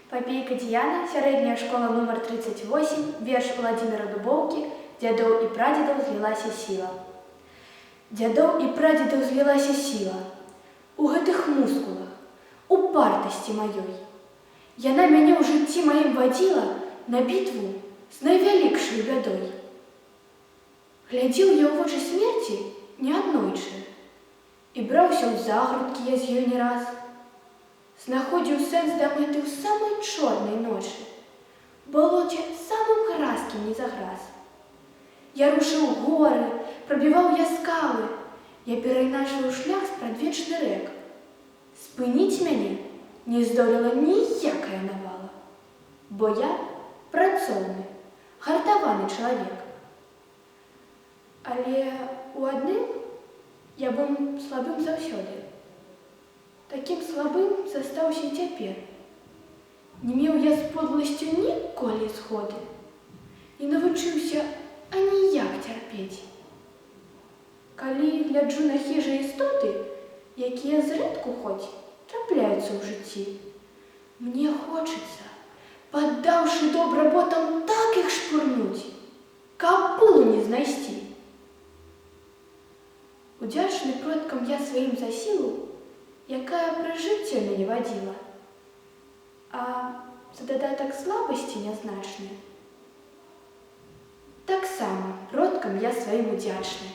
Папейка Діяна, сярэдняя школа нумар 38, верш Владимира Дубоўкі «Дзядоў і прадзедаў злілася сіла». Дзядоў і прадзедаў злілася сіла у гэтых мускулах, упартасці маёй. Яна мяне ў жыцці маім вадзіла на бітву з найвялікшай бядой. Глядзеў я ў вочы смерці неаднойчы і браўся ў загрудкі я з ёй не раз. Знаходзіў сэнс да мэты ў самай чорнай ночы, балоце самым гразкім не заграз. Я рушыў горы, прабіваў я скалы, я перайначваў шлях спрадвечны рэк. Спыніць мяне не здолела ніякая навала, бо я працоўны, гартаваны чалавек. Але у адным я быў слабым заўсёды. Такім слабым застаўся і цяпер. Не меў я з подласцю ніколі згоды, не навучыўся аніяк цярпець. Калі гляджу на хіжыя істоты, якія зрэдку хоць трапляюцца ў жыцці, мне хочацца, паддаўшы добра ботам, так іх шпурнуць, каб пулу не знайсці. Удзячны продкам я сваім за сілу, якая праз жыццё мяне вадзіла, а за дадатак слабасці нязначны. Таксама продкам я сваім удзячны.